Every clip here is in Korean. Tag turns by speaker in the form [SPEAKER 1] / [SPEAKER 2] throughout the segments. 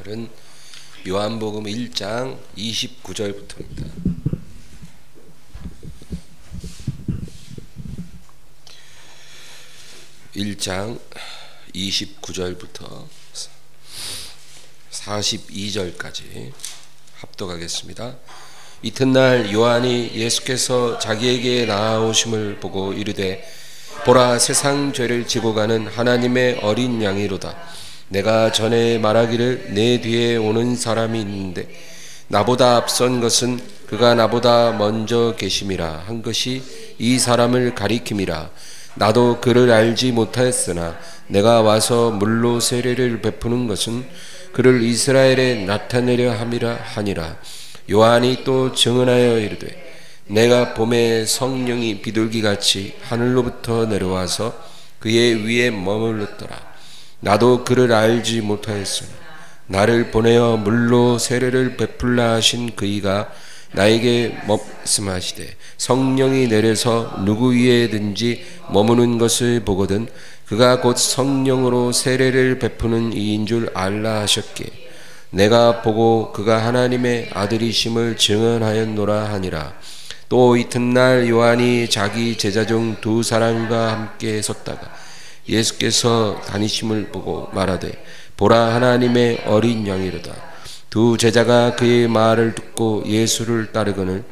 [SPEAKER 1] 오늘은 요한복음 1장 29절부터입니다. 1장 29절부터 42절까지 합독하겠습니다. 이튿날 요한이 예수께서 자기에게 나아오심을 보고 이르되 보라, 세상 죄를 지고 가는 하나님의 어린 양이로다. 내가 전에 말하기를 내 뒤에 오는 사람이 있는데 나보다 앞선 것은 그가 나보다 먼저 계심이라 한 것이 이 사람을 가리킴이라. 나도 그를 알지 못하였으나 내가 와서 물로 세례를 베푸는 것은 그를 이스라엘에 나타내려 함이라 하니라. 요한이 또 증언하여 이르되 내가 봄에 성령이 비둘기같이 하늘로부터 내려와서 그의 위에 머물렀더라. 나도 그를 알지 못하였으나 나를 보내어 물로 세례를 베풀라 하신 그이가 나에게 말씀하시되 성령이 내려서 누구 위에든지 머무는 것을 보거든 그가 곧 성령으로 세례를 베푸는 이인 줄 알라 하셨기에 내가 보고 그가 하나님의 아들이심을 증언하였노라 하니라. 또 이튿날 요한이 자기 제자 중 두 사람과 함께 섰다가 예수께서 다니심을 보고 말하되 보라, 하나님의 어린 양이로다. 두 제자가 그의 말을 듣고 예수를 따르거늘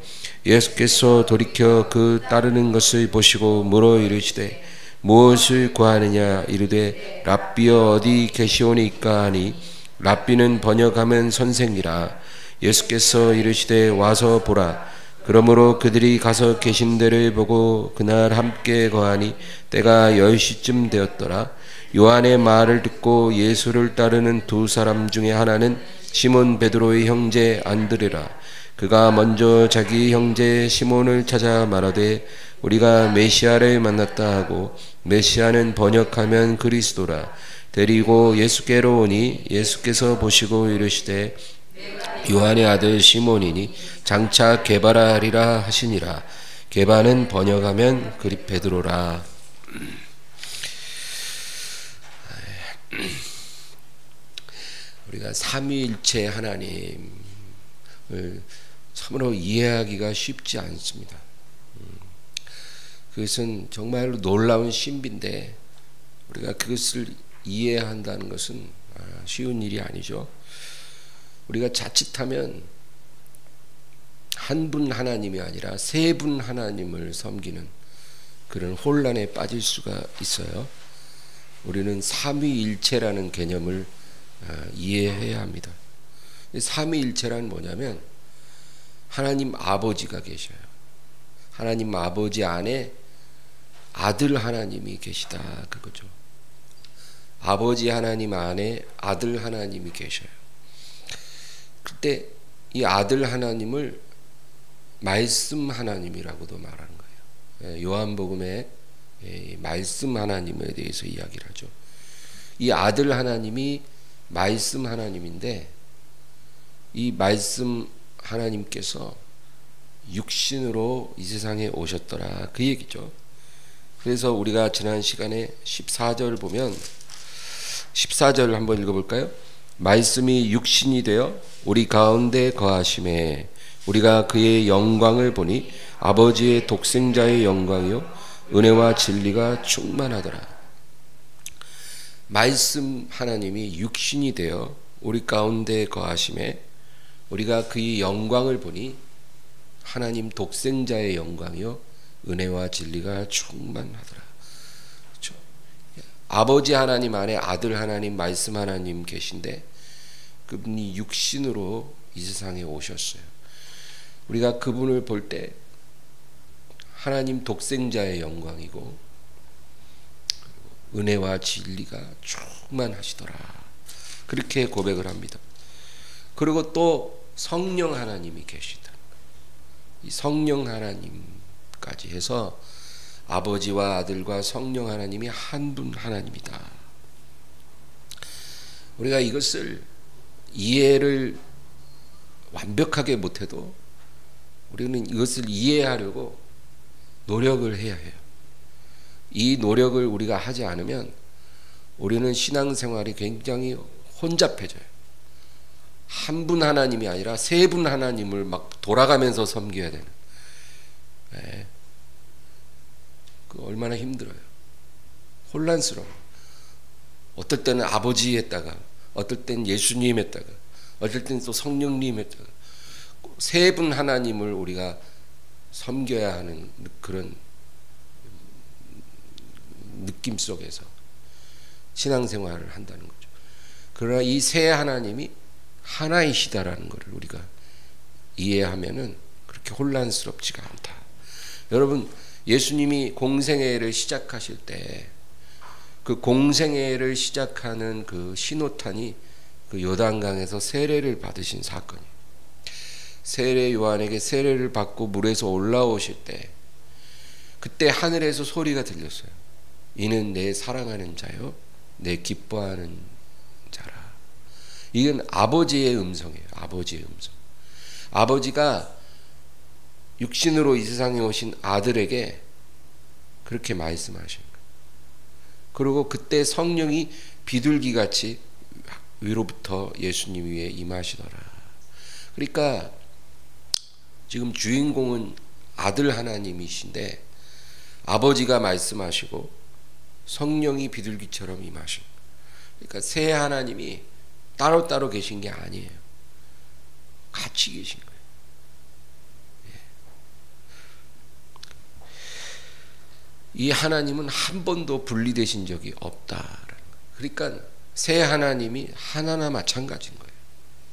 [SPEAKER 1] 예수께서 돌이켜 그 따르는 것을 보시고 물어 이르시되 무엇을 구하느냐 이르되 랍비여 어디 계시오니까 하니 랍비는 번역하면 선생이라. 예수께서 이르시되 와서 보라. 그러므로 그들이 가서 계신 데를 보고 그날 함께 거하니 때가 10시쯤 되었더라. 요한의 말을 듣고 예수를 따르는 두 사람 중에 하나는 시몬 베드로의 형제 안드레라. 그가 먼저 자기 형제 시몬을 찾아 말하되 우리가 메시아를 만났다 하고 메시아는 번역하면 그리스도라. 데리고 예수께로 오니 예수께서 보시고 이르시되 요한의 아들 시몬이니 장차 게바라리라 하시니라. 게바는 번역하면 베드로라. 우리가 삼위일체 하나님을 참으로 이해하기가 쉽지 않습니다. 그것은 정말로 놀라운 신비인데 우리가 그것을 이해한다는 것은 쉬운 일이 아니죠. 우리가 자칫하면 한 분 하나님이 아니라 세 분 하나님을 섬기는 그런 혼란에 빠질 수가 있어요. 우리는 삼위일체라는 개념을 이해해야 합니다. 삼위일체란 뭐냐면 하나님 아버지가 계셔요. 하나님 아버지 안에 아들 하나님이 계시다, 그거죠. 아버지 하나님 안에 아들 하나님이 계셔요. 그때 이 아들 하나님을 말씀 하나님이라고도 말하는 거예요. 요한복음에 말씀 하나님에 대해서 이야기를 하죠. 이 아들 하나님이 말씀 하나님인데 이 말씀 하나님께서 육신으로 이 세상에 오셨더라, 그 얘기죠. 그래서 우리가 지난 시간에 14절 보면 14절을 한번 읽어볼까요? 말씀이 육신이 되어 우리 가운데 거하심에 우리가 그의 영광을 보니 아버지의 독생자의 영광이요 은혜와 진리가 충만하더라. 말씀 하나님이 육신이 되어 우리 가운데 거하심에 우리가 그의 영광을 보니 하나님 독생자의 영광이요 은혜와 진리가 충만하더라. 그렇죠? 아버지 하나님 안에 아들 하나님 말씀 하나님 계신데 그분이 육신으로 이 세상에 오셨어요. 우리가 그분을 볼 때 하나님 독생자의 영광이고 은혜와 진리가 충만하시더라, 그렇게 고백을 합니다. 그리고 또 성령 하나님이 계시다. 이 성령 하나님까지 해서 아버지와 아들과 성령 하나님이 한 분 하나님이다. 우리가 이것을 이해를 완벽하게 못해도 우리는 이것을 이해하려고 노력을 해야 해요. 이 노력을 우리가 하지 않으면 우리는 신앙생활이 굉장히 혼잡해져요. 한 분 하나님이 아니라 세 분 하나님을 막 돌아가면서 섬겨야 되는, 네. 그 얼마나 힘들어요. 혼란스러워. 어떨 때는 아버지 했다가, 어떨 때는 예수님 했다가, 어떨 때는 또 성령님 했다가, 세 분 하나님을 우리가 섬겨야 하는 그런 느낌 속에서 신앙생활을 한다는 거죠. 그러나 이 세 하나님이 하나이시다라는 것을 우리가 이해하면은 그렇게 혼란스럽지가 않다. 여러분, 예수님이 공생애를 시작하실 때 그 공생애를 시작하는 그 신호탄이 그 요단강에서 세례를 받으신 사건이에요. 세례 요한에게 세례를 받고 물에서 올라오실 때 그때 하늘에서 소리가 들렸어요. 이는 내 사랑하는 자요, 내 기뻐하는 자라. 이건 아버지의 음성이에요. 아버지의 음성. 아버지가 육신으로 이 세상에 오신 아들에게 그렇게 말씀하신 거예요. 그리고 그때 성령이 비둘기같이 위로부터 예수님 위에 임하시더라. 그러니까 지금 주인공은 아들 하나님이신데 아버지가 말씀하시고 성령이 비둘기처럼 임하신 거예요. 그러니까 세 하나님이 따로따로 계신 게 아니에요. 같이 계신 거예요. 이 하나님은 한 번도 분리되신 적이 없다라는 거예요. 그러니까 세 하나님이 하나나 마찬가지인 거예요.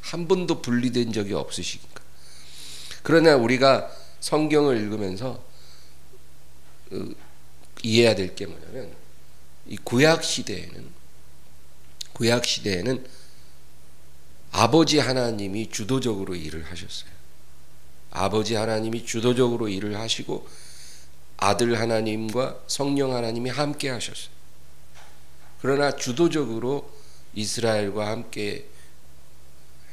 [SPEAKER 1] 한 번도 분리된 적이 없으시니까. 그러나 우리가 성경을 읽으면서 이해해야 될 게 뭐냐면, 이 구약 시대에는 아버지 하나님이 주도적으로 일을 하셨어요. 아버지 하나님이 주도적으로 일을 하시고 아들 하나님과 성령 하나님이 함께 하셨어요. 그러나 주도적으로 이스라엘과 함께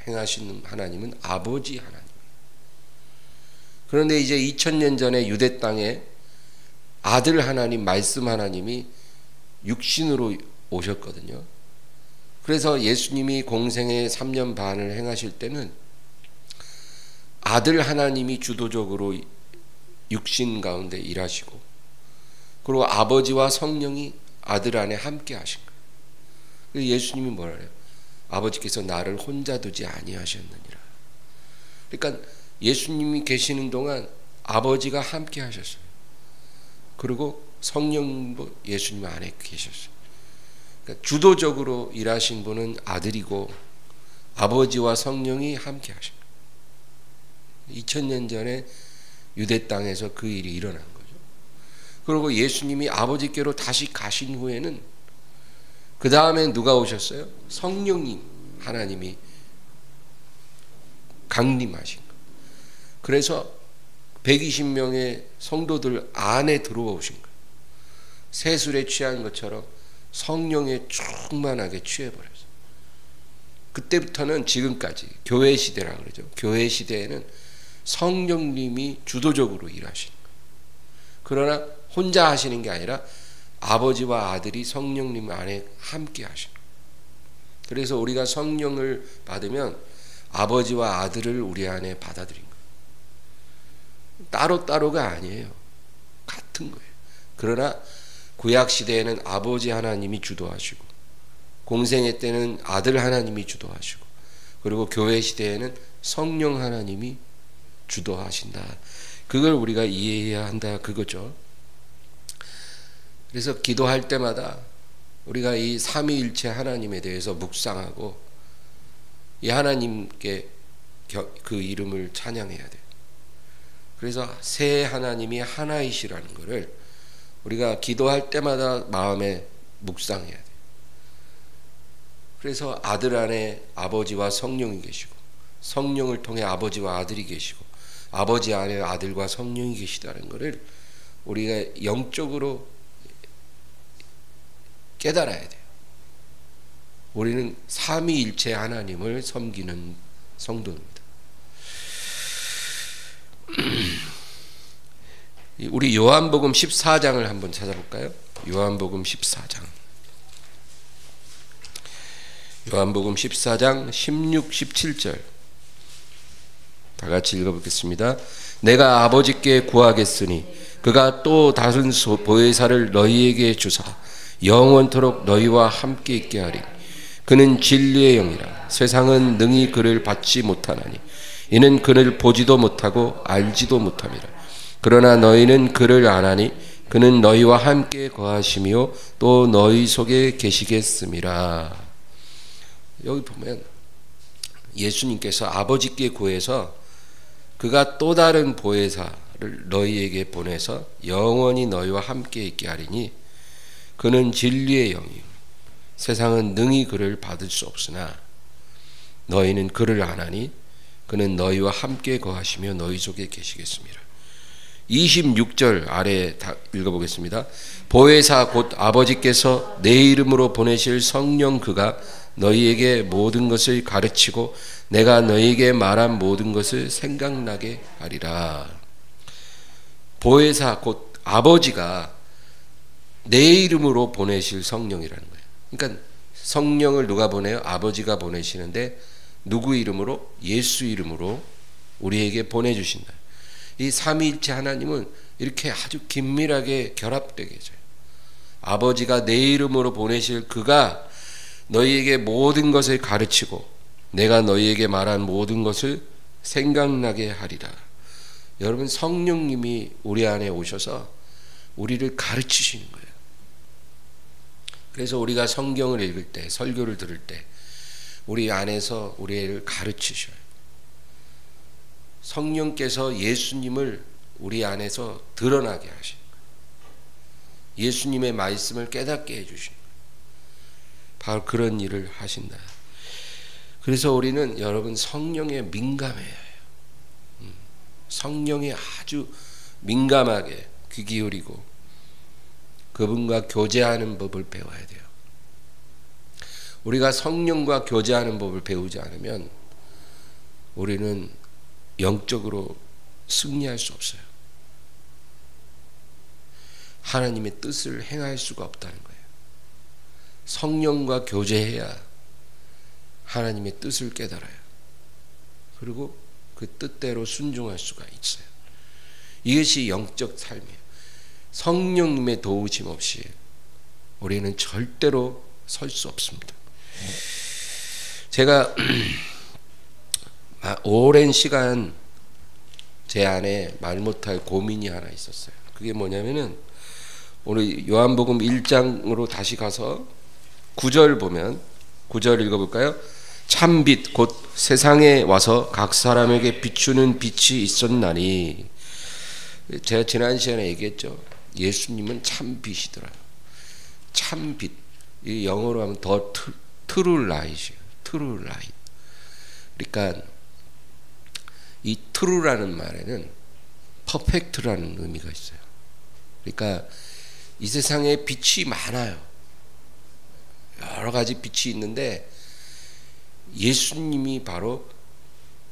[SPEAKER 1] 행하시는 하나님은 아버지 하나님. 그런데 이제 2000년 전에 유대 땅에 아들 하나님, 말씀 하나님이 육신으로 오셨거든요. 그래서 예수님이 공생애 3년 반을 행하실 때는 아들 하나님이 주도적으로 육신 가운데 일하시고, 그리고 아버지와 성령이 아들 안에 함께 하신 거예요. 그래서 예수님이 뭐라 해요? 아버지께서 나를 혼자 두지 아니하셨느니라. 그러니까 예수님이 계시는 동안 아버지가 함께 하셨어요. 그리고 성령도 예수님 안에 계셨어요. 그러니까 주도적으로 일하신 분은 아들이고 아버지와 성령이 함께 하신 거예요. 2000년 전에 유대 땅에서 그 일이 일어난 거죠. 그리고 예수님이 아버지께로 다시 가신 후에는 그 다음에 누가 오셨어요? 성령님 하나님이 강림하신 거예요. 그래서 120명의 성도들 안에 들어오신 거예요. 새술에 취한 것처럼 성령에 충만하게 취해버렸어요. 그때부터는 지금까지 교회 시대라 그러죠. 교회 시대에는 성령님이 주도적으로 일하시는 거예요. 그러나 혼자 하시는 게 아니라 아버지와 아들이 성령님 안에 함께 하시는 거예요. 그래서 우리가 성령을 받으면 아버지와 아들을 우리 안에 받아들인 거예요. 따로따로가 아니에요. 같은 거예요. 그러나 구약 시대에는 아버지 하나님이 주도하시고, 공생애 때는 아들 하나님이 주도하시고, 그리고 교회 시대에는 성령 하나님이 주도하신다. 그걸 우리가 이해해야 한다, 그거죠. 그래서 기도할 때마다 우리가 이 삼위일체 하나님에 대해서 묵상하고 이 하나님께 그 이름을 찬양해야 돼요. 그래서 세 하나님이 하나이시라는 것을 우리가 기도할 때마다 마음에 묵상해야 돼요. 그래서 아들 안에 아버지와 성령이 계시고, 성령을 통해 아버지와 아들이 계시고, 아버지 안에 아들과 성령이 계시다는 것을 우리가 영적으로 깨달아야 돼요. 우리는 삼위일체 하나님을 섬기는 성도입니다. 우리 요한복음 14장을 한번 찾아볼까요? 요한복음 14장. 요한복음 14장 16, 17절 다 같이 읽어보겠습니다. 내가 아버지께 구하겠으니 그가 또 다른 보혜사를 너희에게 주사 영원토록 너희와 함께 있게 하리. 그는 진리의 영이라. 세상은 능히 그를 받지 못하나니 이는 그를 보지도 못하고 알지도 못함이라. 그러나 너희는 그를 아나니 그는 너희와 함께 거하시며 또 너희 속에 계시겠음이라. 여기 보면 예수님께서 아버지께 구해서 그가 또 다른 보혜사를 너희에게 보내서 영원히 너희와 함께 있게 하리니 그는 진리의 영이요 세상은 능히 그를 받을 수 없으나 너희는 그를 아나니 그는 너희와 함께 거하시며 너희 속에 계시겠습니다. 26절 아래 다 읽어보겠습니다. 보혜사 곧 아버지께서 내 이름으로 보내실 성령 그가 너희에게 모든 것을 가르치고 내가 너희에게 말한 모든 것을 생각나게 하리라. 보혜사 곧 아버지가 내 이름으로 보내실 성령이라는 거예요. 그러니까 성령을 누가 보내요? 아버지가 보내시는데 누구 이름으로? 예수 이름으로 우리에게 보내주신다. 이 삼위일체 하나님은 이렇게 아주 긴밀하게 결합되게 해줘요. 아버지가 내 이름으로 보내실 그가 너희에게 모든 것을 가르치고 내가 너희에게 말한 모든 것을 생각나게 하리라. 여러분, 성령님이 우리 안에 오셔서 우리를 가르치시는 거예요. 그래서 우리가 성경을 읽을 때, 설교를 들을 때 우리 안에서 우리를 가르치셔요. 성령께서 예수님을 우리 안에서 드러나게 하시는 거예요. 예수님의 말씀을 깨닫게 해주시는 거예요. 바로 그런 일을 하신다. 그래서 우리는 여러분 성령에 민감해야 해요. 성령에 아주 민감하게 귀 기울이고 그분과 교제하는 법을 배워야 돼요. 우리가 성령과 교제하는 법을 배우지 않으면 우리는 영적으로 승리할 수 없어요. 하나님의 뜻을 행할 수가 없다는 거예요. 성령과 교제해야 하나님의 뜻을 깨달아요. 그리고 그 뜻대로 순종할 수가 있어요. 이것이 영적 삶이에요. 성령님의 도우심 없이 우리는 절대로 설 수 없습니다. 제가 오랜 시간 제 안에 말 못할 고민이 하나 있었어요. 그게 뭐냐면은 오늘 요한복음 1장으로 다시 가서 9절 보면 9절 읽어볼까요? 참빛 곧 세상에 와서 각 사람에게 비추는 빛이 있었나니. 제가 지난 시간에 얘기했죠. 예수님은 참빛이더라. 참빛. 이 영어로 하면 더 트루 라이트이에요. 트루 라이트. 그러니까 이 트루라는 말에는 퍼펙트라는 의미가 있어요. 그러니까 이 세상에 빛이 많아요. 여러 가지 빛이 있는데 예수님이 바로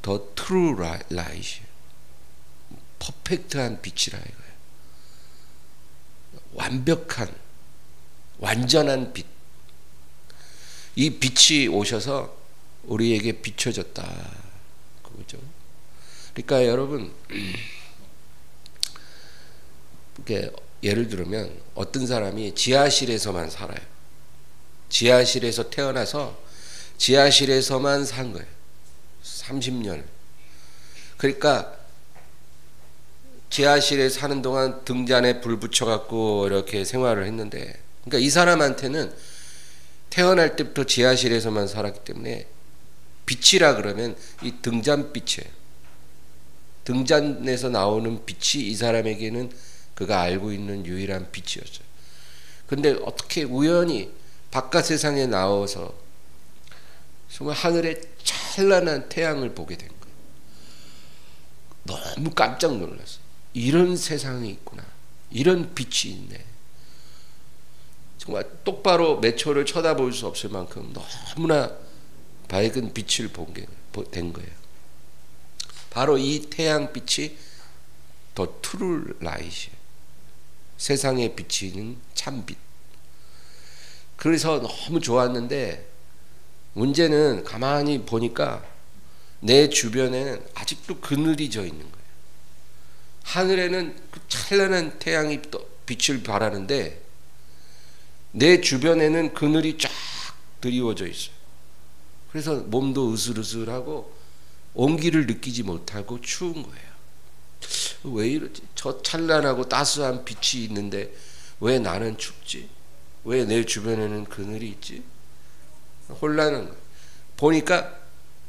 [SPEAKER 1] 더 트루 라이트이에요. 퍼펙트한 빛이라 이거예요. 완벽한 완전한 빛. 이 빛이 오셔서 우리에게 비춰졌다. 그거죠. 그러니까 여러분, 예를 들면 어떤 사람이 지하실에서만 살아요. 지하실에서 태어나서 지하실에서만 산 거예요. 30년. 그러니까 지하실에 사는 동안 등잔에 불 붙여갖고 이렇게 생활을 했는데, 그러니까 이 사람한테는 태어날 때부터 지하실에서만 살았기 때문에 빛이라 그러면 이 등잔빛이에요. 등잔에서 나오는 빛이 이 사람에게는 그가 알고 있는 유일한 빛이었어요. 근데 어떻게 우연히 바깥 세상에 나와서 정말 하늘에 찬란한 태양을 보게 된 거예요. 너무 깜짝 놀랐어요. 이런 세상이 있구나. 이런 빛이 있네. 정말 똑바로 몇 초를 쳐다볼 수 없을 만큼 너무나 밝은 빛을 된 거예요. 바로 이 태양빛이 더 트루 라이트이에요. 세상에 비치는 참빛. 그래서 너무 좋았는데 문제는 가만히 보니까 내 주변에는 아직도 그늘이 져 있는 거예요. 하늘에는 그 찬란한 태양이 빛을 발하는데 내 주변에는 그늘이 쫙 드리워져 있어요. 그래서 몸도 으슬으슬하고 온기를 느끼지 못하고 추운 거예요. 왜 이러지? 저 찬란하고 따스한 빛이 있는데 왜 나는 춥지? 왜 내 주변에는 그늘이 있지? 혼란한 거예요. 보니까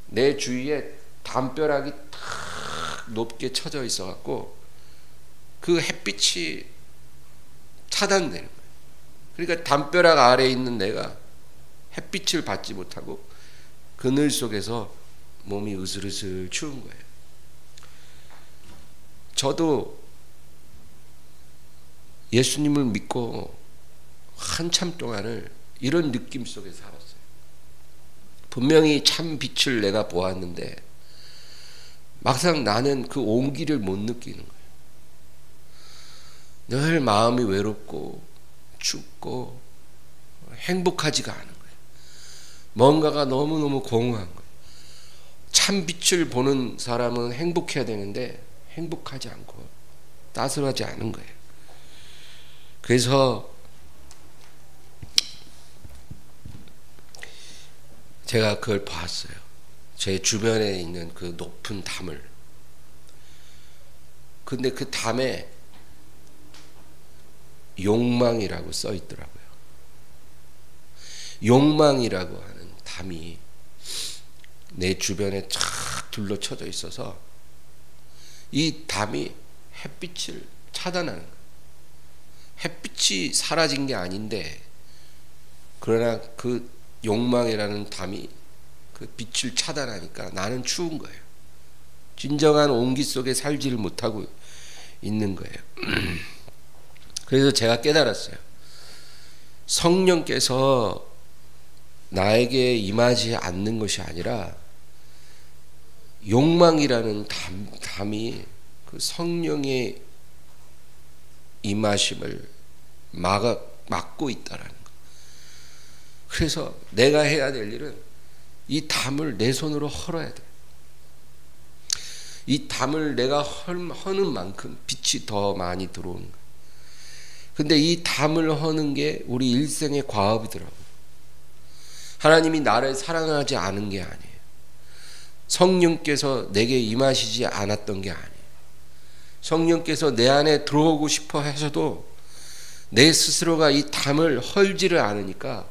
[SPEAKER 1] 내 주위에 담벼락이 탁 높게 쳐져 있어 갖고 그 햇빛이 차단되는 거예요. 그러니까 담벼락 아래에 있는 내가 햇빛을 받지 못하고 그늘 속에서 몸이 으슬으슬 추운 거예요. 저도 예수님을 믿고 한참 동안을 이런 느낌 속에 살았어요. 분명히 참 빛을 내가 보았는데 막상 나는 그 온기를 못 느끼는 거예요. 늘 마음이 외롭고 춥고 행복하지가 않은 거예요. 뭔가가 너무너무 공허한 거예요. 참 빛을 보는 사람은 행복해야 되는데 행복하지 않고 따스하지 않은 거예요. 그래서 제가 그걸 봤어요. 제 주변에 있는 그 높은 담을. 근데 그 담에 욕망이라고 써 있더라고요. 욕망이라고 하는 담이 내 주변에 쫙 둘러쳐져 있어서 이 담이 햇빛을 차단하는 거예요. 햇빛이 사라진 게 아닌데 그러나 그 욕망이라는 담이 그 빛을 차단하니까 나는 추운 거예요. 진정한 온기 속에 살지를 못하고 있는 거예요. 그래서 제가 깨달았어요. 성령께서 나에게 임하지 않는 것이 아니라 욕망이라는 담이 그 성령의 임하심을 막고 있다라는 거. 그래서 내가 해야 될 일은 이 담을 내 손으로 헐어야 돼. 이 담을 내가 허는 만큼 빛이 더 많이 들어오는 거야. 근데 이 담을 허는 게 우리 일생의 과업이더라고요. 하나님이 나를 사랑하지 않은 게 아니에요. 성령께서 내게 임하시지 않았던 게 아니에요. 성령께서 내 안에 들어오고 싶어 하셔도 내 스스로가 이 담을 헐지를 않으니까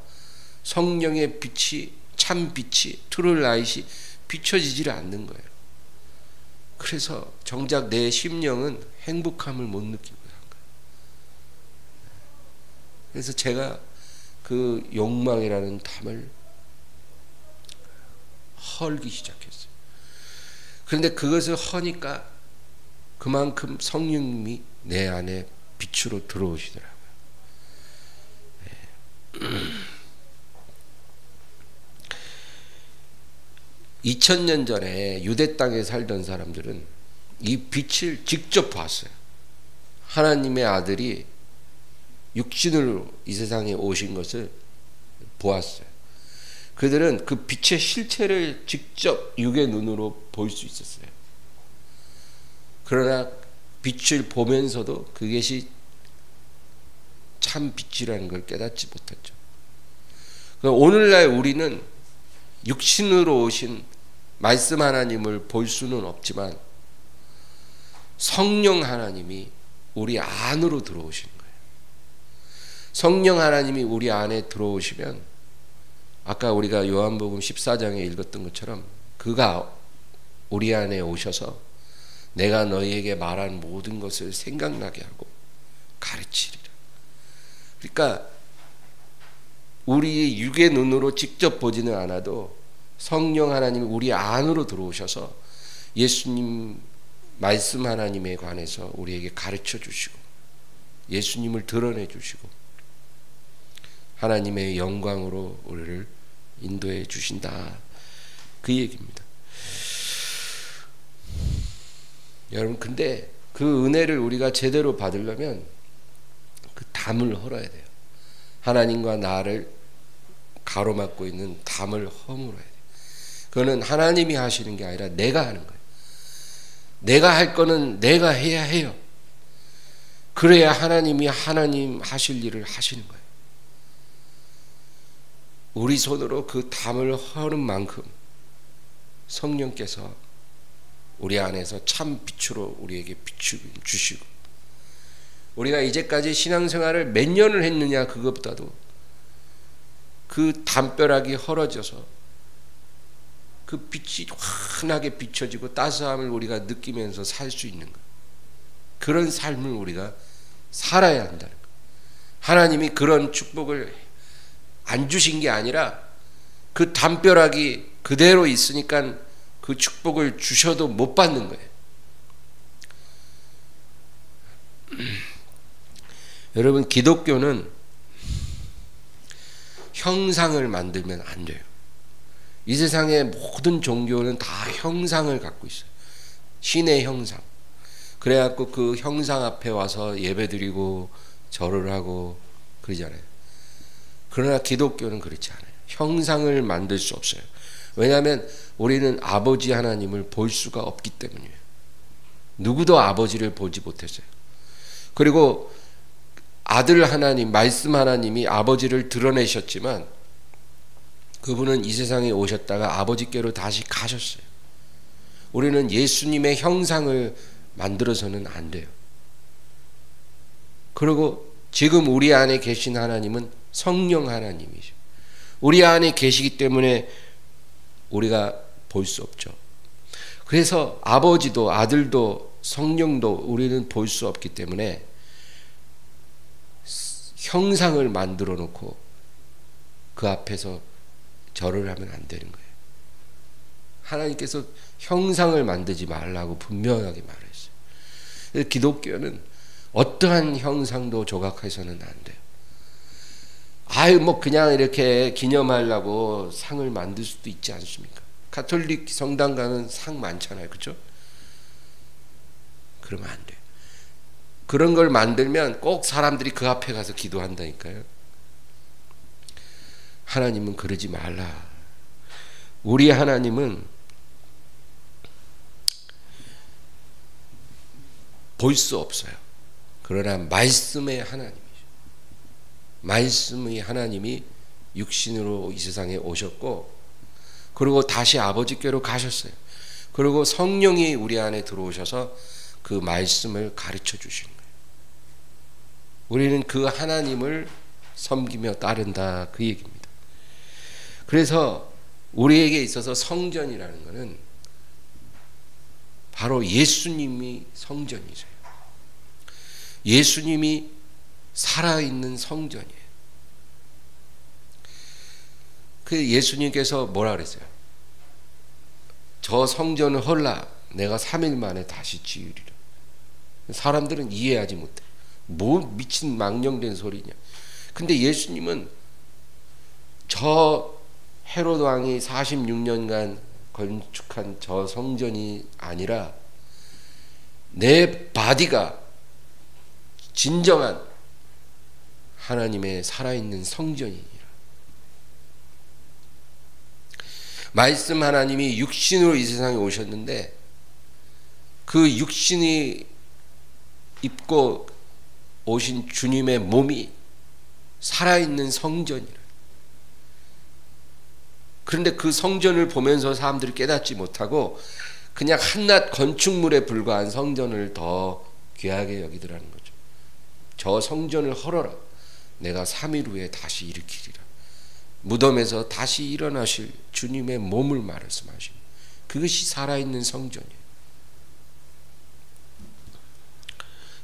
[SPEAKER 1] 성령의 빛이, 참 빛이, 트루 라이트이 비춰지지를 않는 거예요. 그래서 정작 내 심령은 행복함을 못 느끼고 한 거예요. 그래서 제가 그 욕망이라는 담을 헐기 시작했어요. 그런데 그것을 허니까 그만큼 성령님이 내 안에 빛으로 들어오시더라고요. 2000년 전에 유대 땅에 살던 사람들은 이 빛을 직접 봤어요. 하나님의 아들이 육신으로 이 세상에 오신 것을 보았어요. 그들은 그 빛의 실체를 직접 육의 눈으로 볼 수 있었어요. 그러나 빛을 보면서도 그것이 참 빛이라는 걸 깨닫지 못했죠. 오늘날 우리는 육신으로 오신 말씀 하나님을 볼 수는 없지만 성령 하나님이 우리 안으로 들어오시는 거예요. 성령 하나님이 우리 안에 들어오시면 아까 우리가 요한복음 14장에 읽었던 것처럼 그가 우리 안에 오셔서 내가 너희에게 말한 모든 것을 생각나게 하고 가르치리라. 그러니까 우리 육의 눈으로 직접 보지는 않아도 성령 하나님이 우리 안으로 들어오셔서 예수님 말씀 하나님에 관해서 우리에게 가르쳐 주시고 예수님을 드러내 주시고 하나님의 영광으로 우리를 인도해 주신다. 그 얘기입니다. 여러분, 근데 그 은혜를 우리가 제대로 받으려면 그 담을 헐어야 돼요. 하나님과 나를 가로막고 있는 담을 허물어야 돼. 그거는 하나님이 하시는 게 아니라 내가 하는 거예요. 내가 할 거는 내가 해야 해요. 그래야 하나님이 하나님 하실 일을 하시는 거예요. 우리 손으로 그 담을 허는 만큼 성령께서 우리 안에서 참 빛으로 우리에게 비추시고, 우리가 이제까지 신앙생활을 몇 년을 했느냐 그것보다도 그 담벼락이 헐어져서 그 빛이 환하게 비춰지고 따스함을 우리가 느끼면서 살 수 있는 것, 그런 삶을 우리가 살아야 한다는 것. 하나님이 그런 축복을 안 주신 게 아니라 그 담벼락이 그대로 있으니까 그 축복을 주셔도 못 받는 거예요. 여러분, 기독교는 형상을 만들면 안 돼요. 이 세상의 모든 종교는 다 형상을 갖고 있어요. 신의 형상. 그래갖고 그 형상 앞에 와서 예배드리고 절을 하고 그러잖아요. 그러나 기독교는 그렇지 않아요. 형상을 만들 수 없어요. 왜냐하면 우리는 아버지 하나님을 볼 수가 없기 때문이에요. 누구도 아버지를 보지 못했어요. 그리고 아들 하나님, 말씀 하나님이 아버지를 드러내셨지만 그분은 이 세상에 오셨다가 아버지께로 다시 가셨어요. 우리는 예수님의 형상을 만들어서는 안 돼요. 그리고 지금 우리 안에 계신 하나님은 성령 하나님이죠. 우리 안에 계시기 때문에 우리가 볼 수 없죠. 그래서 아버지도 아들도 성령도 우리는 볼 수 없기 때문에 형상을 만들어 놓고 그 앞에서 절을 하면 안 되는 거예요. 하나님께서 형상을 만들지 말라고 분명하게 말했어요. 그래서 기독교는 어떠한 형상도 조각해서는 안 돼요. 뭐 그냥 이렇게 기념하려고 상을 만들 수도 있지 않습니까? 가톨릭 성당 가면 상 많잖아요. 그렇죠? 그러면 안 돼요. 그런 걸 만들면 꼭 사람들이 그 앞에 가서 기도한다니까요. 하나님은 그러지 말라. 우리 하나님은 볼 수 없어요. 그러나 말씀의 하나님이죠. 말씀의 하나님이 육신으로 이 세상에 오셨고, 그리고 다시 아버지께로 가셨어요. 그리고 성령이 우리 안에 들어오셔서 그 말씀을 가르쳐 주신 거예요. 우리는 그 하나님을 섬기며 따른다, 그 얘기입니다. 그래서 우리에게 있어서 성전이라는 것은 바로 예수님이 성전이세요. 예수님이 살아있는 성전이에요. 그 예수님께서 뭐라 그랬어요? 저 성전을 헐라 내가 3일 만에 다시 지으리라. 사람들은 이해하지 못해. 뭐 미친 망령된 소리냐. 근데 예수님은 저 헤롯 왕이 46년간 건축한 저 성전이 아니라 내 바디가 진정한 하나님의 살아있는 성전이니라. 말씀 하나님이 육신으로 이 세상에 오셨는데 그 육신이 입고 오신 주님의 몸이 살아있는 성전이라. 그런데 그 성전을 보면서 사람들이 깨닫지 못하고 그냥 한낱 건축물에 불과한 성전을 더 귀하게 여기더라는 거죠. 저 성전을 헐어라. 내가 3일 후에 다시 일으키리라. 무덤에서 다시 일어나실 주님의 몸을 말씀하십니다. 그것이 살아있는 성전이에요.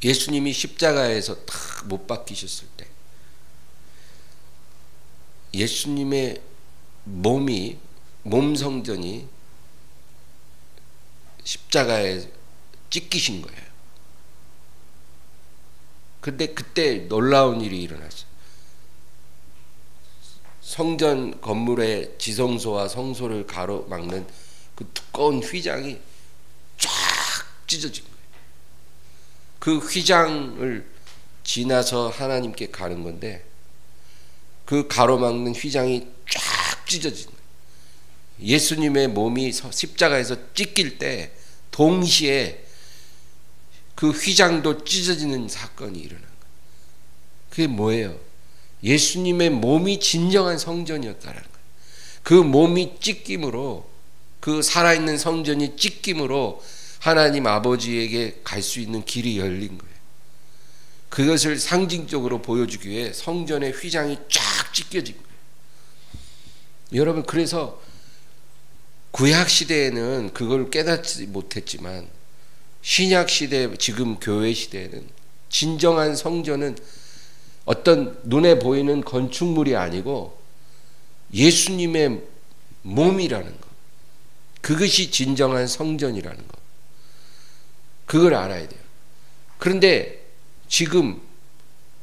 [SPEAKER 1] 예수님이 십자가에서 딱 못 박히셨을 때 예수님의 몸 성전이 십자가에 찢기신 거예요. 근데 그때 놀라운 일이 일어났어요. 성전 건물의 지성소와 성소를 가로막는 그 두꺼운 휘장이 쫙 찢어진 거예요. 그 휘장을 지나서 하나님께 가는 건데 그 가로막는 휘장이 쫙 찢어진 거예요. 예수님의 몸이 십자가에서 찢길 때 동시에 그 휘장도 찢어지는 사건이 일어난 거예요. 그게 뭐예요? 예수님의 몸이 진정한 성전이었다라는 거예요. 그 몸이 찢김으로, 그 살아있는 성전이 찢김으로 하나님 아버지에게 갈 수 있는 길이 열린 거예요. 그것을 상징적으로 보여주기 위해 성전의 휘장이 쫙 찢겨진 거예요. 여러분, 그래서 구약 시대에는 그걸 깨닫지 못했지만 신약 시대, 지금 교회 시대에는 진정한 성전은 어떤 눈에 보이는 건축물이 아니고 예수님의 몸이라는 것, 그것이 진정한 성전이라는 것, 그걸 알아야 돼요. 그런데 지금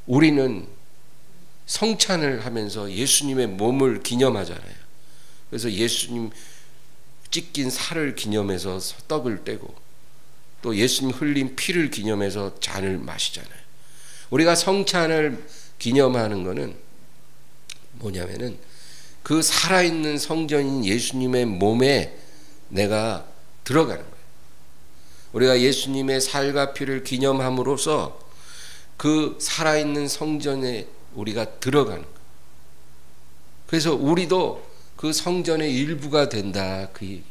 [SPEAKER 1] 우리는 성찬을 하면서 예수님의 몸을 기념하잖아요. 그래서 예수님 찢긴 살을 기념해서 떡을 떼고 또 예수님 흘린 피를 기념해서 잔을 마시잖아요. 우리가 성찬을 기념하는 것은 뭐냐면은 그 살아있는 성전인 예수님의 몸에 내가 들어가는 거예요. 우리가 예수님의 살과 피를 기념함으로써 그 살아있는 성전에 우리가 들어가는 거예요. 그래서 우리도 그 성전의 일부가 된다, 그 얘기예요.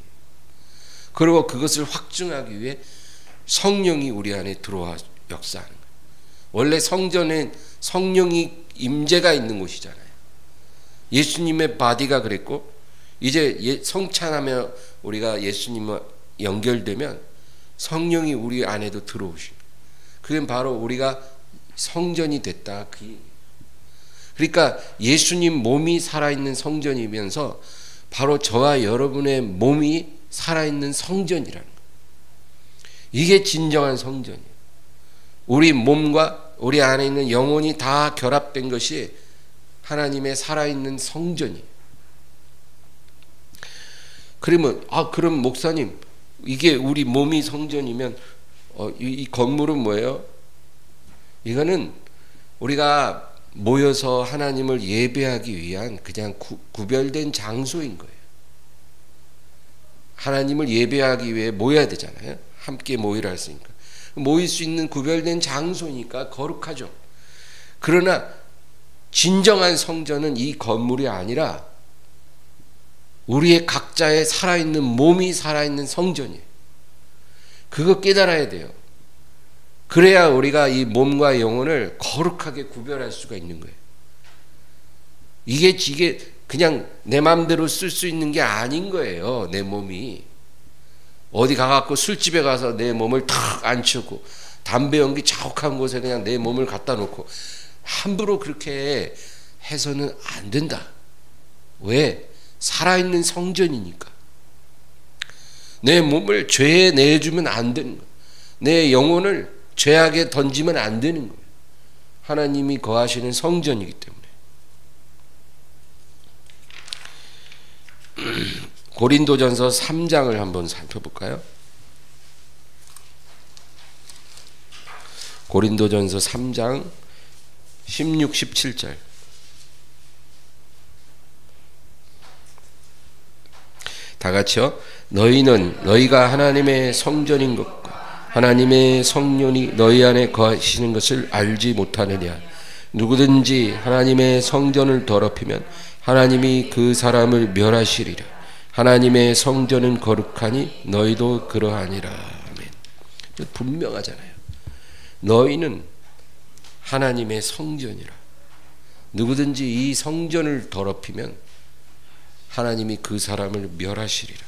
[SPEAKER 1] 그리고 그것을 확증하기 위해 성령이 우리 안에 들어와 역사하는 거예요. 원래 성전엔 성령이 임재가 있는 곳이잖아요. 예수님의 바디가 그랬고, 이제 성찬하며 우리가 예수님과 연결되면 성령이 우리 안에도 들어오시고, 그게 바로 우리가 성전이 됐다, 그 얘기예요. 그러니까 예수님 몸이 살아있는 성전이면서 바로 저와 여러분의 몸이 살아있는 성전이라는 거예요. 이게 진정한 성전이에요. 우리 몸과 우리 안에 있는 영혼이 다 결합된 것이 하나님의 살아있는 성전이에요. 그러면 그럼 목사님, 이게 우리 몸이 성전이면 이 건물은 뭐예요? 이거는 우리가 모여서 하나님을 예배하기 위한 그냥 구별된 장소인 거예요. 하나님을 예배하기 위해 모여야 되잖아요. 함께 모이라 했으니까. 모일 수 있는 구별된 장소니까 거룩하죠. 그러나 진정한 성전은 이 건물이 아니라 우리의 각자의 살아있는 몸이 살아있는 성전이에요. 그거 깨달아야 돼요. 그래야 우리가 이 몸과 영혼을 거룩하게 구별할 수가 있는 거예요. 이게 그냥 내 마음대로 쓸 수 있는 게 아닌 거예요. 내 몸이 어디 가갖고 술집에 가서 내 몸을 탁 앉히고 담배 연기 자욱한 곳에 그냥 내 몸을 갖다 놓고 함부로 그렇게 해서는 안 된다. 왜? 살아있는 성전이니까. 내 몸을 죄에 내주면 안 되는 거예요. 내 영혼을 죄악에 던지면 안 되는 거예요. 하나님이 거하시는 성전이기 때문에. 고린도전서 3장을 한번 살펴볼까요? 고린도전서 3장 16, 17절. 다 같이요. 너희는 너희가 하나님의 성전인 것과 하나님의 성령이 너희 안에 거하시는 것을 알지 못하느냐. 누구든지 하나님의 성전을 더럽히면 하나님이 그 사람을 멸하시리라. 하나님의 성전은 거룩하니 너희도 그러하니라. 아멘. 분명하잖아요. 너희는 하나님의 성전이라. 누구든지 이 성전을 더럽히면 하나님이 그 사람을 멸하시리라.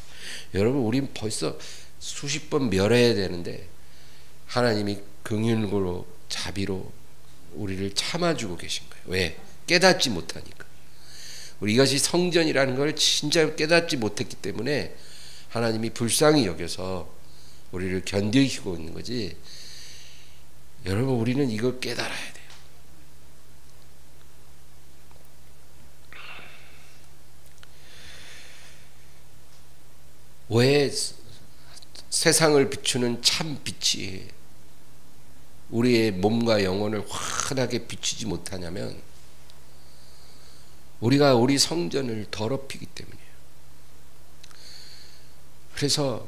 [SPEAKER 1] 여러분, 우린 벌써 수십 번 멸해야 되는데 하나님이 긍휼으로 자비로 우리를 참아주고 계신 거예요. 왜? 깨닫지 못하니까. 우리 이것이 성전이라는 걸 진짜 깨닫지 못했기 때문에 하나님이 불쌍히 여겨서 우리를 견디시고 있는 거지. 여러분, 우리는 이걸 깨달아야 돼요. 왜 세상을 비추는 참 빛이 우리의 몸과 영혼을 환하게 비추지 못하냐면 우리가 우리 성전을 더럽히기 때문이에요. 그래서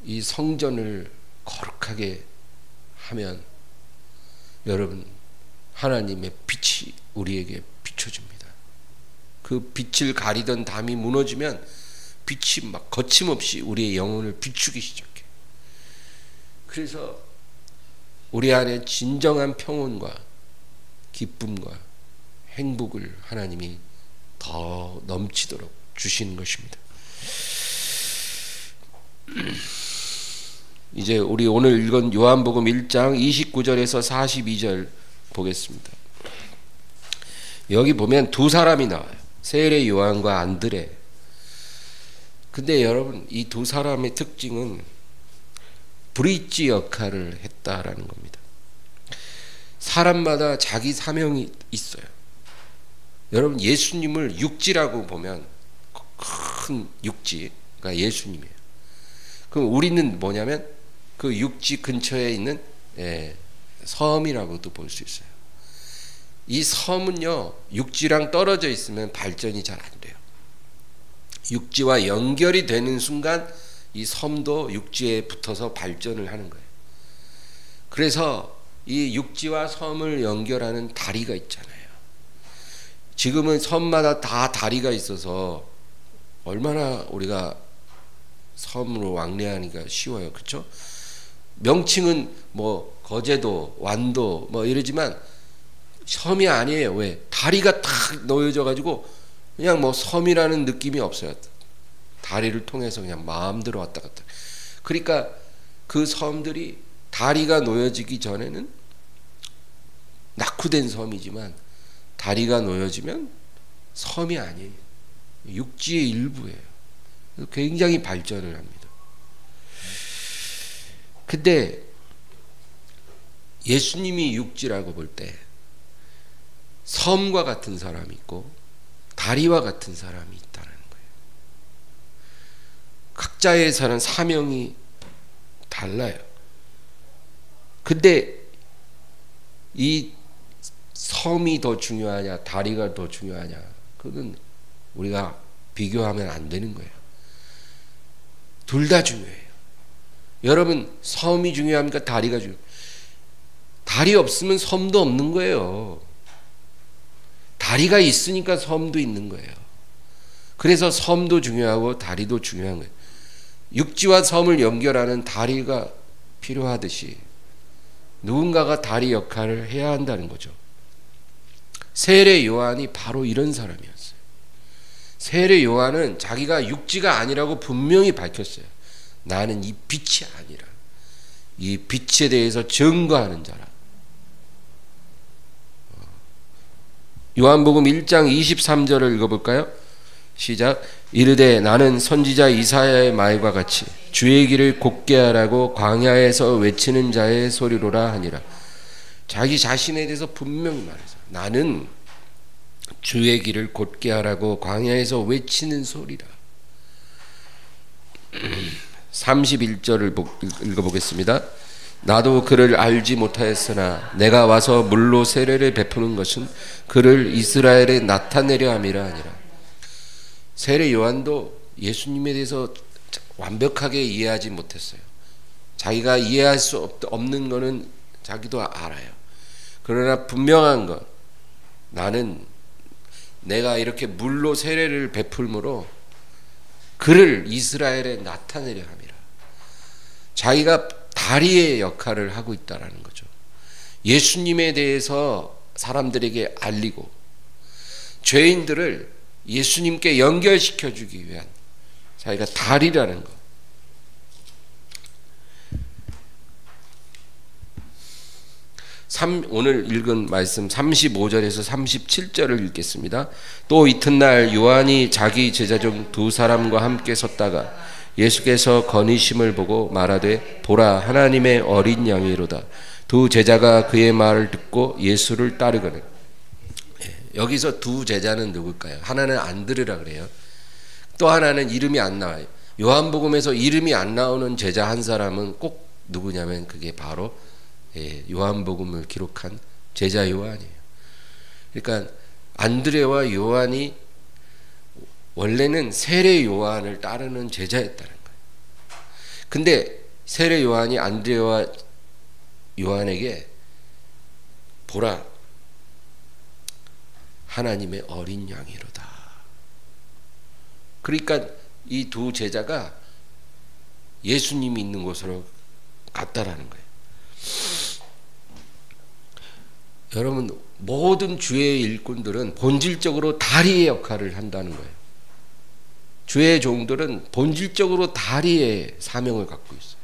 [SPEAKER 1] 이 성전을 거룩하게 하면 여러분 하나님의 빛이 우리에게 비춰집니다. 그 빛을 가리던 담이 무너지면 빛이 막 거침없이 우리의 영혼을 비추기 시작해. 그래서 우리 안에 진정한 평온과 기쁨과 행복을 하나님이 더 넘치도록 주시는 것입니다. 이제 우리 오늘 읽은 요한복음 1장 29절에서 42절 보겠습니다. 여기 보면 두 사람이 나와요. 세례 요한과 안드레. 근데 여러분 이 두 사람의 특징은 브릿지 역할을 했다라는 겁니다. 사람마다 자기 사명이 있어요. 여러분 예수님을 육지라고 보면 큰 육지가 예수님이에요. 그럼 우리는 뭐냐면 그 육지 근처에 있는 섬이라고도 볼 수 있어요. 이 섬은요 육지랑 떨어져 있으면 발전이 잘 안 돼요. 육지와 연결이 되는 순간 이 섬도 육지에 붙어서 발전을 하는 거예요. 그래서 이 육지와 섬을 연결하는 다리가 있잖아요. 지금은 섬마다 다 다리가 있어서 얼마나 우리가 섬으로 왕래하기가 쉬워요. 그렇죠? 명칭은 뭐 거제도, 완도 뭐 이러지만 섬이 아니에요. 왜? 다리가 탁 놓여져 가지고 그냥 뭐 섬이라는 느낌이 없어요. 다리를 통해서 그냥 마음대로 왔다 갔다. 그러니까 그 섬들이 다리가 놓여지기 전에는 낙후된 섬이지만 다리가 놓여지면 섬이 아니에요. 육지의 일부예요. 굉장히 발전을 합니다. 근데 예수님이 육지라고 볼 때 섬과 같은 사람이 있고 다리와 같은 사람이 있다는 거예요. 각자의 사는 사명이 달라요. 근데 이 섬이 더 중요하냐 다리가 더 중요하냐 그건 우리가 비교하면 안 되는 거예요. 둘 다 중요해요. 여러분 섬이 중요합니까? 다리가 중요해요? 다리 없으면 섬도 없는 거예요. 다리가 있으니까 섬도 있는 거예요. 그래서 섬도 중요하고 다리도 중요한 거예요. 육지와 섬을 연결하는 다리가 필요하듯이 누군가가 다리 역할을 해야 한다는 거죠. 세례 요한이 바로 이런 사람이었어요. 세례 요한은 자기가 육지가 아니라고 분명히 밝혔어요. 나는 이 빛이 아니라 이 빛에 대해서 증거하는 자라. 요한복음 1장 23절을 읽어볼까요? 시작. 이르되 나는 선지자 이사야의 말과 같이 주의 길을 곧게 하라고 광야에서 외치는 자의 소리로라 하니라. 자기 자신에 대해서 분명히 말해서 나는 주의 길을 곧게 하라고 광야에서 외치는 소리라. 31절을 읽어보겠습니다. 나도 그를 알지 못하였으나 내가 와서 물로 세례를 베푸는 것은 그를 이스라엘에 나타내려 함이라 하니라. 세례 요한도 예수님에 대해서 완벽하게 이해하지 못했어요. 자기가 이해할 수 없는 것은 자기도 알아요. 그러나 분명한 것, 나는 내가 이렇게 물로 세례를 베풀므로 그를 이스라엘에 나타내려 함이라. 자기가 다리의 역할을 하고 있다라는 거죠. 예수님에 대해서 사람들에게 알리고 죄인들을 예수님께 연결시켜 주기 위한 자기가 다리라는 것. 오늘 읽은 말씀 35절에서 37절을 읽겠습니다. 또 이튿날 요한이 자기 제자 중 두 사람과 함께 섰다가 예수께서 거니심을 보고 말하되 보라 하나님의 어린 양이로다. 두 제자가 그의 말을 듣고 예수를 따르거늘. 여기서 두 제자는 누굴까요? 하나는 안드레라 그래요. 또 하나는 이름이 안 나와요. 요한복음에서 이름이 안 나오는 제자 한 사람은 꼭 누구냐면 그게 바로 요한복음을 기록한 제자 요한이에요. 그러니까 안드레와 요한이 원래는 세례 요한을 따르는 제자였다는 거예요. 근데 세례 요한이 안드레와 요한에게 보라, 하나님의 어린 양이로다. 그러니까 이 두 제자가 예수님이 있는 곳으로 갔다라는 거예요. 여러분, 모든 주의 일꾼들은 본질적으로 다리의 역할을 한다는 거예요. 주의 종들은 본질적으로 다리의 사명을 갖고 있어요.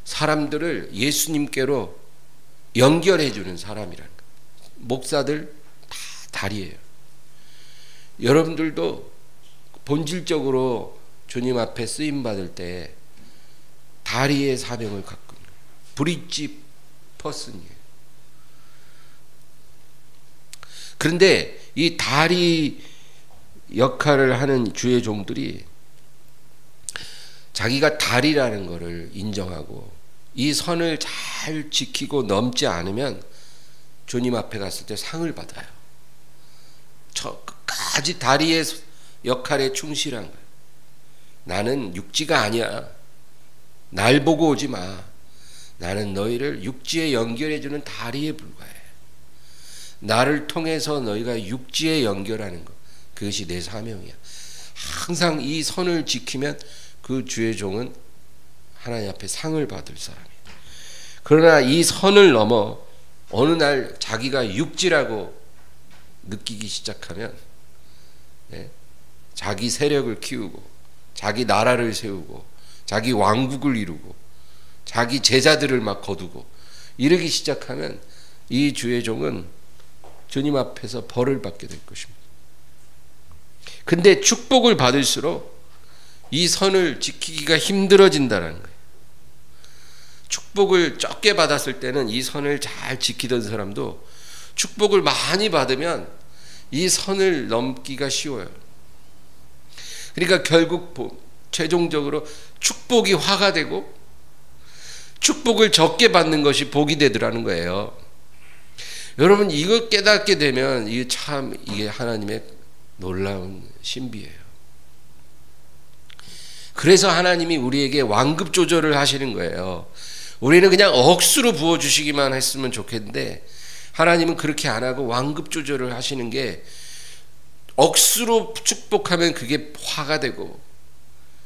[SPEAKER 1] 사람들을 예수님께로 연결해 주는 사람이라는 거예요. 목사들 다 다리예요. 여러분들도 본질적으로 주님 앞에 쓰임 받을 때 다리의 사명을 갖고 있는 브릿지 퍼슨이에요. 그런데 이 다리 역할을 하는 주의 종들이 자기가 다리라는 것을 인정하고 이 선을 잘 지키고 넘지 않으면 주님 앞에 갔을 때 상을 받아요. 저 끝까지 다리의 역할에 충실한 거예요. 나는 육지가 아니야. 날 보고 오지 마. 나는 너희를 육지에 연결해주는 다리에 불과해. 나를 통해서 너희가 육지에 연결하는 것, 그것이 내 사명이야. 항상 이 선을 지키면 그 주의 종은 하나님 앞에 상을 받을 사람이에요. 그러나 이 선을 넘어 어느 날 자기가 육지라고 느끼기 시작하면 자기 세력을 키우고 자기 나라를 세우고 자기 왕국을 이루고 자기 제자들을 막 거두고 이러기 시작하면 이 주의 종은 주님 앞에서 벌을 받게 될 것입니다. 근데 축복을 받을수록 이 선을 지키기가 힘들어진다는 거예요. 축복을 적게 받았을 때는 이 선을 잘 지키던 사람도 축복을 많이 받으면 이 선을 넘기가 쉬워요. 그러니까 결국 최종적으로 축복이 화가 되고 축복을 적게 받는 것이 복이 되더라는 거예요. 여러분, 이걸 깨닫게 되면 이게 참 이게 하나님의 놀라운 신비예요. 그래서 하나님이 우리에게 완급 조절을 하시는 거예요. 우리는 그냥 억수로 부어주시기만 했으면 좋겠는데 하나님은 그렇게 안 하고 완급 조절을 하시는 게 억수로 축복하면 그게 화가 되고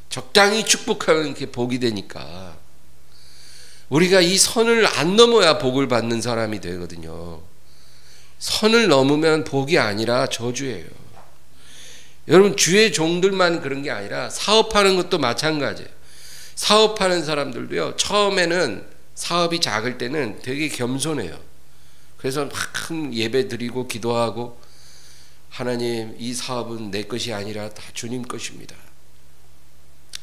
[SPEAKER 1] 적당히 축복하면 그게 복이 되니까 우리가 이 선을 안 넘어야 복을 받는 사람이 되거든요. 선을 넘으면 복이 아니라 저주예요. 여러분, 주의 종들만 그런 게 아니라 사업하는 것도 마찬가지예요. 사업하는 사람들도요, 처음에는 사업이 작을 때는 되게 겸손해요. 그래서 막 예배 드리고 기도하고 하나님, 이 사업은 내 것이 아니라 다 주님 것입니다.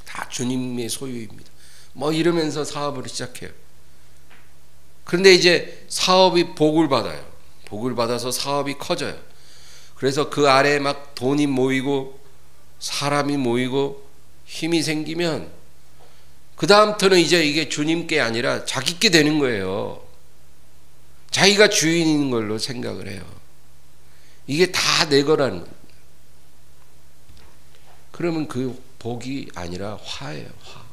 [SPEAKER 1] 다 주님의 소유입니다. 뭐 이러면서 사업을 시작해요. 그런데 이제 사업이 복을 받아요. 복을 받아서 사업이 커져요. 그래서 그 아래에 막 돈이 모이고 사람이 모이고 힘이 생기면 그 다음부터는 이제 이게 주님께 아니라 자기께 되는 거예요. 자기가 주인인 걸로 생각을 해요. 이게 다 내 거라는 겁니다. 그러면 그 복이 아니라 화예요. 화.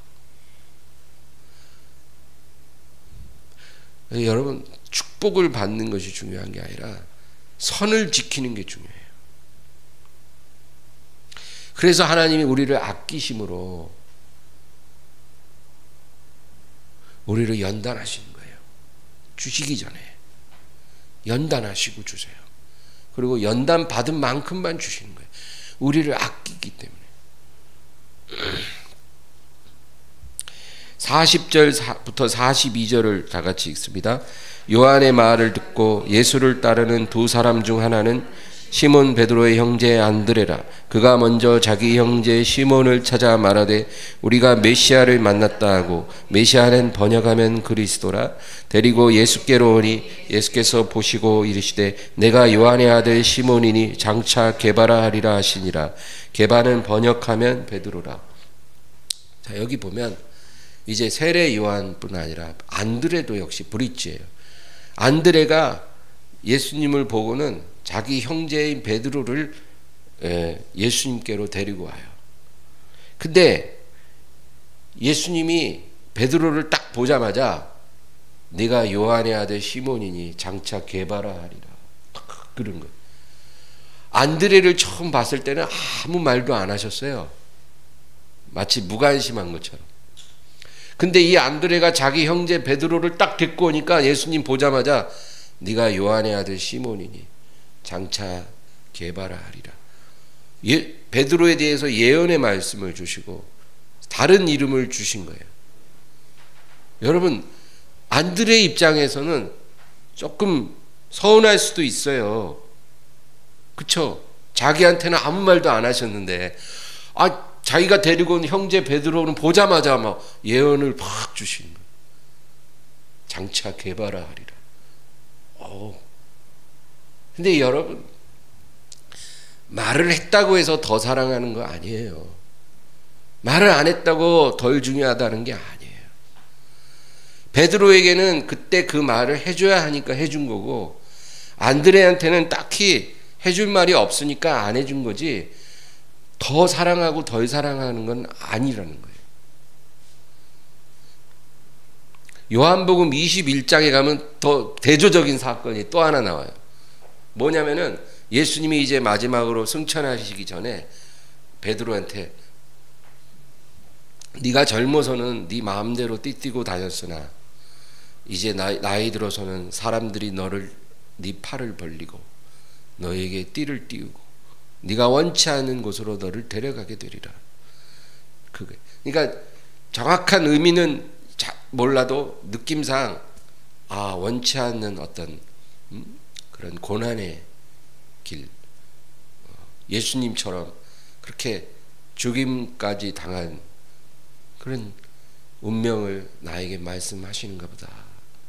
[SPEAKER 1] 여러분, 축복을 받는 것이 중요한 게 아니라 선을 지키는 게 중요해요. 그래서 하나님이 우리를 아끼심으로 우리를 연단하시는 거예요. 주시기 전에 연단하시고 주세요. 그리고 연단 받은 만큼만 주시는 거예요. 우리를 아끼기 때문에. 40절부터 42절을 다 같이 읽습니다. 요한의 말을 듣고 예수를 따르는 두 사람 중 하나는 시몬 베드로의 형제 안드레라. 그가 먼저 자기 형제 시몬을 찾아 말하되 우리가 메시아를 만났다 하고, 메시아는 번역하면 그리스도라. 데리고 예수께로 오니 예수께서 보시고 이르시되 내가 요한의 아들 시몬이니 장차 게바라 하리라 하시니라. 게바는 번역하면 베드로라. 자, 여기 보면 이제 세례 요한뿐 아니라 안드레도 역시 브릿지예요. 안드레가 예수님을 보고는 자기 형제인 베드로를 예수님께로 데리고 와요. 근데 예수님이 베드로를 딱 보자마자 네가 요한의 아들 시몬이니 장차 게바라 하리라 그런 거예요. 안드레를 처음 봤을 때는 아무 말도 안 하셨어요. 마치 무관심한 것처럼. 근데 이 안드레가 자기 형제 베드로를 딱 데리고 오니까 예수님 보자마자 네가 요한의 아들 시몬이니 장차 게바라 하리라. 베드로에 대해서 예언의 말씀을 주시고 다른 이름을 주신 거예요. 여러분, 안드레 입장에서는 조금 서운할 수도 있어요. 그쵸? 자기한테는 아무 말도 안 하셨는데 자기가 데리고 온 형제 베드로는 보자마자 막 예언을 팍 주신 거예요. 장차 게바라 하리라. 근데 여러분, 말을 했다고 해서 더 사랑하는 거 아니에요. 말을 안 했다고 덜 중요하다는 게 아니에요. 베드로에게는 그때 그 말을 해줘야 하니까 해준 거고, 안드레한테는 딱히 해줄 말이 없으니까 안 해준 거지, 더 사랑하고 덜 사랑하는 건 아니라는 거예요. 요한복음 21장에 가면 더 대조적인 사건이 또 하나 나와요. 뭐냐면은 예수님이 이제 마지막으로 승천하시기 전에 베드로한테 네가 젊어서는 네 마음대로 띠뛰고 다녔으나 이제 나이 들어서는 사람들이 네 팔을 벌리고 너에게 띠를 띄우고 네가 원치 않는 곳으로 너를 데려가게 되리라. 그러니까 정확한 의미는 몰라도 느낌상 원치 않는 어떤 그런 고난의 길, 예수님처럼 그렇게 죽임까지 당한 그런 운명을 나에게 말씀하시는가 보다,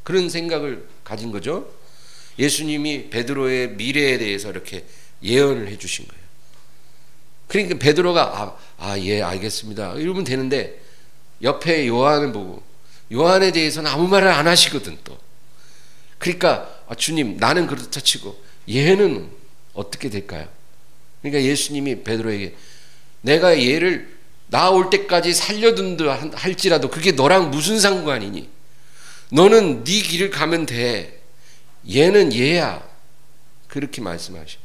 [SPEAKER 1] 그런 생각을 가진 거죠. 예수님이 베드로의 미래에 대해서 이렇게 예언을 해주신 거예요. 그러니까 베드로가 예 알겠습니다 이러면 되는데 옆에 요한을 보고 요한에 대해서는 아무 말을 안 하시거든 또. 그러니까 주님 나는 그렇다 치고 얘는 어떻게 될까요? 그러니까 예수님이 베드로에게 내가 얘를 나올 때까지 살려둔다 할지라도 그게 너랑 무슨 상관이니? 너는 네 길을 가면 돼. 얘는 얘야. 그렇게 말씀하셔.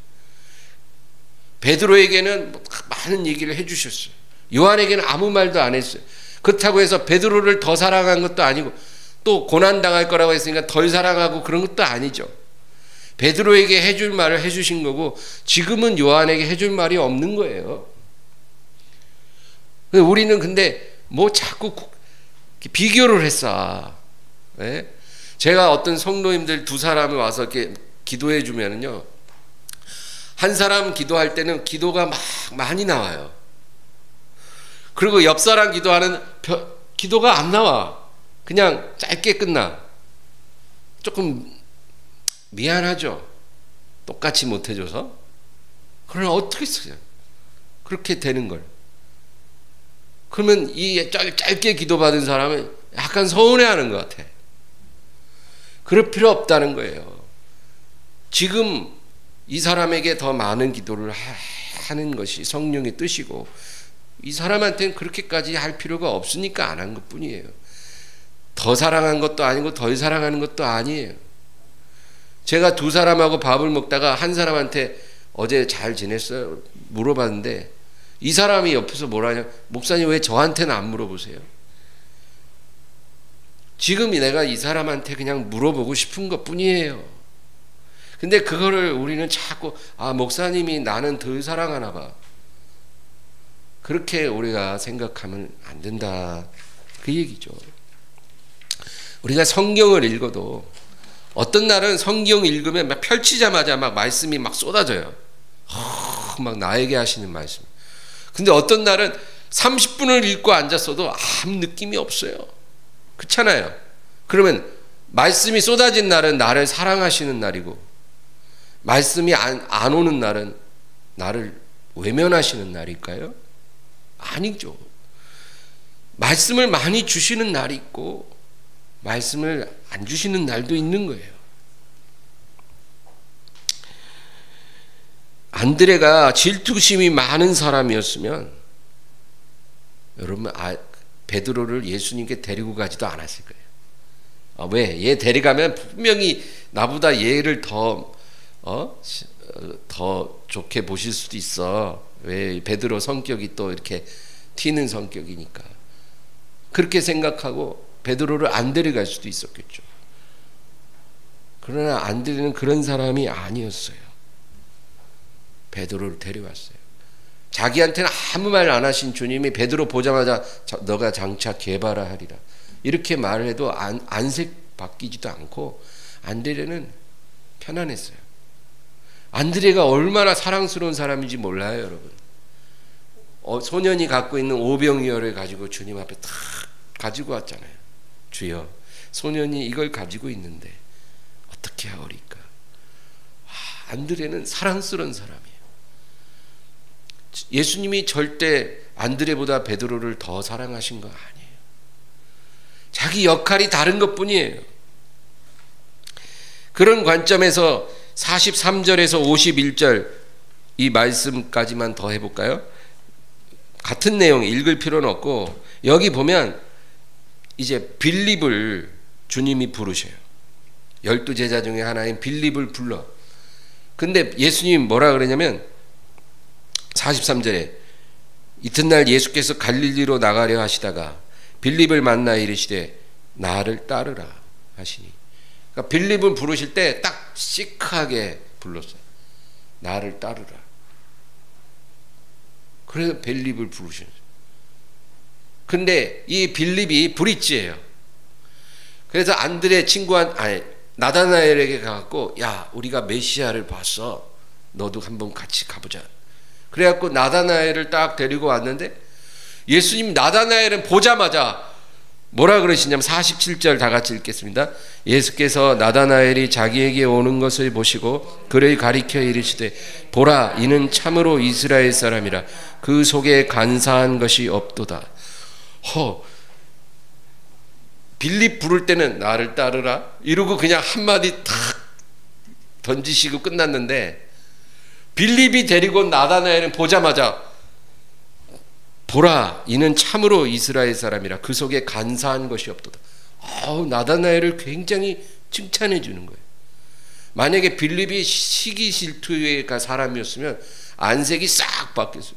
[SPEAKER 1] 베드로에게는 많은 얘기를 해주셨어요. 요한에게는 아무 말도 안 했어요. 그렇다고 해서 베드로를 더 사랑한 것도 아니고 또 고난당할 거라고 했으니까 덜 사랑하고 그런 것도 아니죠. 베드로에게 해줄 말을 해주신 거고 지금은 요한에게 해줄 말이 없는 거예요. 우리는 근데 뭐 자꾸 비교를 했어. 네? 제가 어떤 성도님들 두 사람이 와서 이렇게 기도해 주면은요, 한 사람 기도할 때는 기도가 막 많이 나와요. 그리고 옆 사람 기도하는 기도가 안 나와. 그냥 짧게 끝나. 조금 미안하죠. 똑같이 못 해줘서. 그러나 어떻게 써요? 그렇게 되는 걸. 그러면 이 짧게 기도받은 사람은 약간 서운해하는 것 같아. 그럴 필요 없다는 거예요. 지금 이 사람에게 더 많은 기도를 하는 것이 성령의 뜻이고 이 사람한테는 그렇게까지 할 필요가 없으니까 안 한 것뿐이에요. 더 사랑한 것도 아니고 덜 사랑하는 것도 아니에요. 제가 두 사람하고 밥을 먹다가 한 사람한테 어제 잘 지냈어요? 물어봤는데 이 사람이 옆에서 뭐라냐, 목사님 왜 저한테는 안 물어보세요? 지금 내가 이 사람한테 그냥 물어보고 싶은 것 뿐이에요. 근데 그거를 우리는 자꾸 목사님이 나는 덜 사랑하나 봐, 그렇게 우리가 생각하면 안 된다, 그 얘기죠. 우리가 성경을 읽어도 어떤 날은 성경 읽으면 막 펼치자마자 막 말씀이 막 쏟아져요. 막 나에게 하시는 말씀. 근데 어떤 날은 30분을 읽고 앉았어도 아무 느낌이 없어요. 그렇잖아요. 그러면 말씀이 쏟아진 날은 나를 사랑하시는 날이고 말씀이 안 오는 날은 나를 외면하시는 날일까요? 아니죠. 말씀을 많이 주시는 날이 있고 말씀을 안 주시는 날도 있는 거예요. 안드레가 질투심이 많은 사람이었으면 여러분 베드로를 예수님께 데리고 가지도 않았을 거예요. 왜? 얘 데려가면 분명히 나보다 얘를 더 좋게 보실 수도 있어. 왜? 베드로 성격이 또 이렇게 튀는 성격이니까. 그렇게 생각하고 베드로를 안 데려갈 수도 있었겠죠. 그러나 안드레는 그런 사람이 아니었어요. 베드로를 데려왔어요. 자기한테는 아무 말 안 하신 주님이 베드로 보자마자 너가 장차 개바라 하리라 이렇게 말을 해도 안색 바뀌지도 않고 안드레는 편안했어요. 안드레가 얼마나 사랑스러운 사람인지 몰라요, 여러분. 소년이 갖고 있는 오병이어를 가지고 주님 앞에 탁 가지고 왔잖아요. 주여, 소년이 이걸 가지고 있는데 어떻게 하오리까? 안드레는 사랑스러운 사람이에요. 예수님이 절대 안드레보다 베드로를 더 사랑하신 거 아니에요. 자기 역할이 다른 것뿐이에요. 그런 관점에서 43절에서 51절 이 말씀까지만 더 해볼까요? 같은 내용 읽을 필요는 없고 여기 보면 이제 빌립을 주님이 부르셔요. 12제자 중에 하나인 빌립을 불러. 근데 예수님 뭐라 그러냐면 43절에 이튿날 예수께서 갈릴리로 나가려 하시다가 빌립을 만나 이르시되 나를 따르라 하시니, 그러니까 빌립을 부르실 때 딱 시크하게 불렀어요. 나를 따르라. 그래서 빌립을 부르셨어요. 근데 이 빌립이 브릿지예요. 그래서 안드레 나다나엘에게 가갖고 야, 우리가 메시아를 봤어. 너도 한번 같이 가보자. 그래갖고 나다나엘을 딱 데리고 왔는데 예수님 나다나엘은 보자마자 뭐라 그러시냐면 47절 다 같이 읽겠습니다. 예수께서 나다나엘이 자기에게 오는 것을 보시고 그를 가리켜 이르시되 보라, 이는 참으로 이스라엘 사람이라 그 속에 간사한 것이 없도다. 빌립 부를 때는 나를 따르라 이러고 그냥 한마디 탁 던지시고 끝났는데 빌립이 데리고 온 나다나엘은 보자마자 보라, 이는 참으로 이스라엘 사람이라 그 속에 간사한 것이 없도다. 나다나엘을 굉장히 칭찬해 주는 거예요. 만약에 빌립이 시기 질투의 사람이었으면 안색이 싹 바뀌었어요.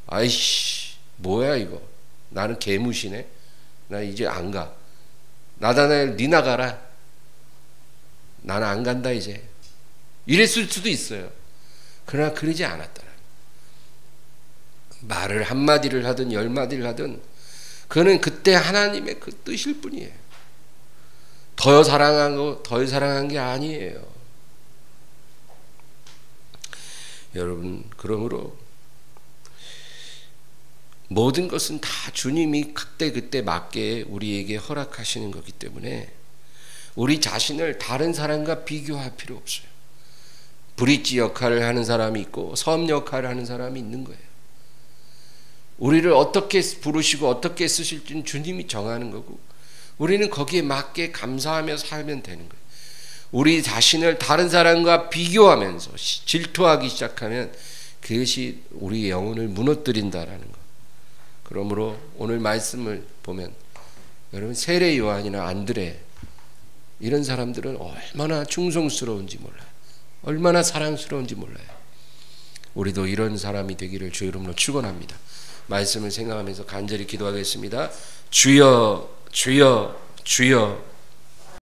[SPEAKER 1] 아이씨, 뭐야 이거, 나는 개무시네, 나 이제 안 가. 나다나엘 니 나가라, 나는 안 간다 이제, 이랬을 수도 있어요. 그러나 그러지 않았더라. 말을 한마디를 하든 열마디를 하든 그는 그때 하나님의 그 뜻일 뿐이에요. 더 사랑하고 덜 사랑한 게 아니에요. 여러분, 그러므로 모든 것은 다 주님이 그때 맞게 우리에게 허락하시는 거기 때문에 우리 자신을 다른 사람과 비교할 필요 없어요. 브릿지 역할을 하는 사람이 있고 섬 역할을 하는 사람이 있는 거예요. 우리를 어떻게 부르시고 어떻게 쓰실지는 주님이 정하는 거고 우리는 거기에 맞게 감사하며 살면 되는 거예요. 우리 자신을 다른 사람과 비교하면서 질투하기 시작하면 그것이 우리의 영혼을 무너뜨린다라는 거. 그러므로 오늘 말씀을 보면 여러분, 세례 요한이나 안드레 이런 사람들은 얼마나 충성스러운지 몰라요. 얼마나 사랑스러운지 몰라요. 우리도 이런 사람이 되기를 주 이름으로 축원합니다. 말씀을 생각하면서 간절히 기도하겠습니다. 주여, 주여, 주여.